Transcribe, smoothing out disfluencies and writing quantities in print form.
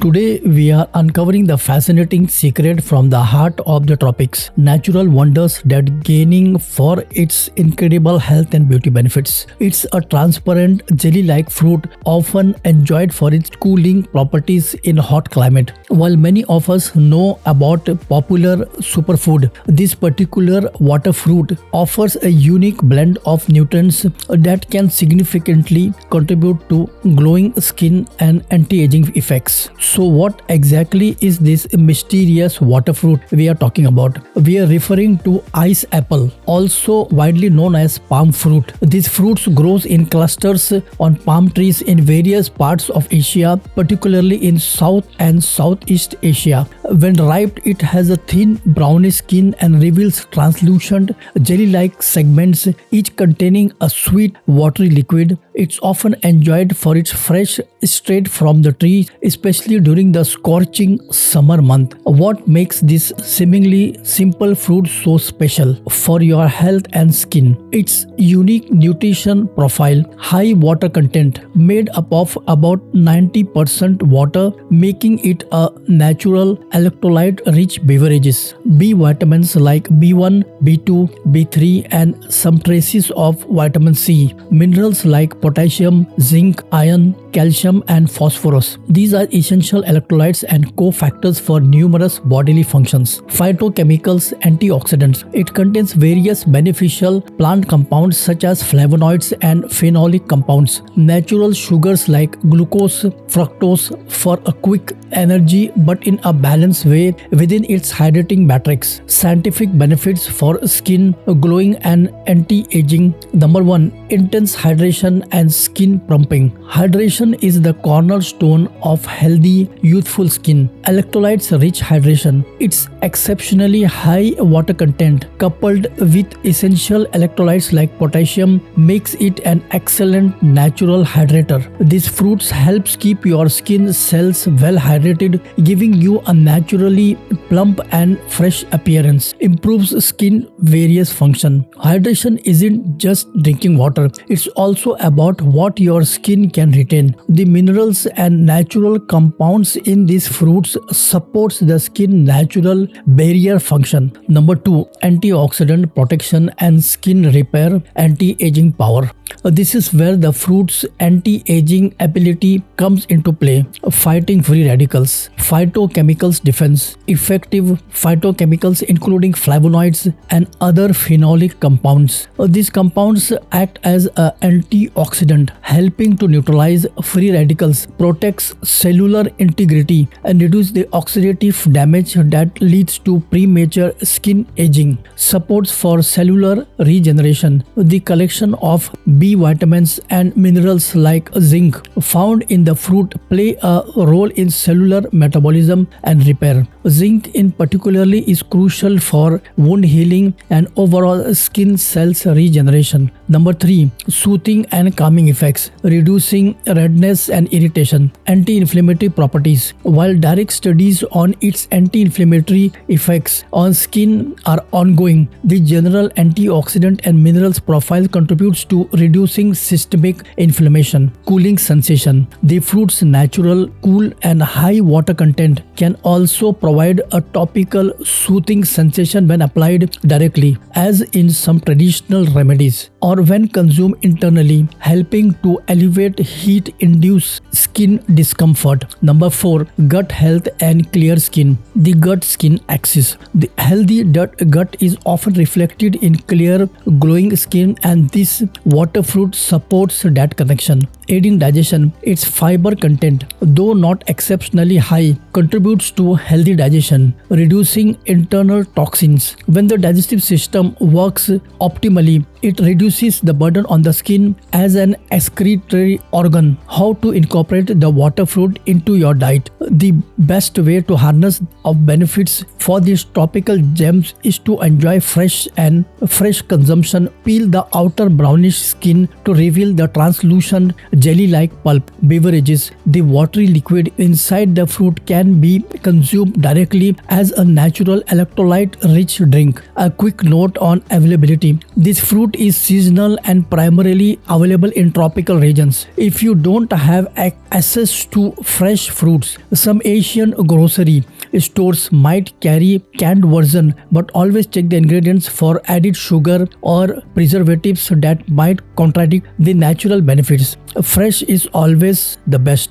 Today we are uncovering the fascinating secret from the heart of the tropics, natural wonders that gaining for its incredible health and beauty benefits. It's a transparent jelly-like fruit often enjoyed for its cooling properties in hot climate. While many of us know about popular superfood, this particular water fruit offers a unique blend of nutrients that can significantly contribute to glowing skin and anti-aging effects. So what exactly is this mysterious water fruit we are talking about? We are referring to ice apple, also widely known as palm fruit. This fruit grows in clusters on palm trees in various parts of Asia, particularly in South and Southeast Asia. When ripe, it has a thin brownish skin and reveals translucent jelly-like segments, each containing a sweet watery liquid. It's often enjoyed for its fresh straight from the tree, especially during the scorching summer month. What makes this seemingly simple fruit so special for your health and skin? Its unique nutrition profile, high water content, made up of about 90% water, making it a natural electrolyte-rich beverages. B vitamins like B1, B2, B3 and some traces of vitamin C. Minerals like potassium, zinc, iron, calcium and phosphorus. These are essential electrolytes and cofactors for numerous bodily functions. Phytochemicals, antioxidants. It contains various beneficial plant compounds such as flavonoids and phenolic compounds. Natural sugars like glucose, fructose for a quick energy but in a balanced way within its hydrating matrix. Scientific benefits for skin, glowing and anti-aging. Number 1. Intense hydration and skin plumping. Hydration is the cornerstone of healthy, youthful skin. Electrolytes-rich hydration. Its exceptionally high water content coupled with essential electrolytes like potassium makes it an excellent natural hydrator. These fruits helps keep your skin cells well hydrated, giving you a naturally plump and fresh appearance. Improves skin various function. Hydration isn't just drinking water. It's also about what your skin can retain. The minerals and natural compounds in these fruits supports the skin natural barrier function. Number 2. Antioxidant protection and skin repair, anti-aging power. This is where the fruit's anti-aging ability comes into play. Fighting free radicals. Phytochemicals defense. Effective phytochemicals including flavonoids and other phenolic compounds. These compounds act as an antioxidant, helping to neutralize free radicals, protects cellular integrity and reduce the oxidative damage that leads to premature skin aging. Supports for cellular regeneration. The collection of B vitamins and minerals like zinc found in the fruit play a role in cellular metabolism and repair. Zinc in particularly is crucial for wound healing and overall skin cells regeneration. Number 3. Soothing and calming effects, reducing redness and irritation. Anti-inflammatory properties. While direct studies on its anti-inflammatory effects on skin are ongoing, the general antioxidant and minerals profile contributes to reducing systemic inflammation. Cooling sensation. The fruit's natural, cool and high water content can also provide a topical soothing sensation when applied directly, as in some traditional remedies, or when consumed internally, helping to alleviate heat-induced skin discomfort. Number 4. Gut health and clear skin. The gut-skin axis. The healthy gut is often reflected in clear, glowing skin, and this water fruit supports that connection. Aiding digestion. Its fiber content, though not exceptionally high, contributes to healthy digestion, reducing internal toxins. When the digestive system works optimally, it reduces the burden on the skin as an excretory organ. How to incorporate the water fruit into your diet? The best way to harness of benefits for these tropical gems is to enjoy fresh and fresh consumption. Peel the outer brownish skin to reveal the translucent jelly-like pulp. Beverages. The watery liquid inside the fruit can be consumed directly as a natural electrolyte-rich drink. A quick note on availability. This fruit is seasonal and primarily available in tropical regions. If you don't have access to fresh fruits, some Asian grocery stores might carry canned version, but always check the ingredients for added sugar or preservatives that might contradict the natural benefits. Fresh is always the best.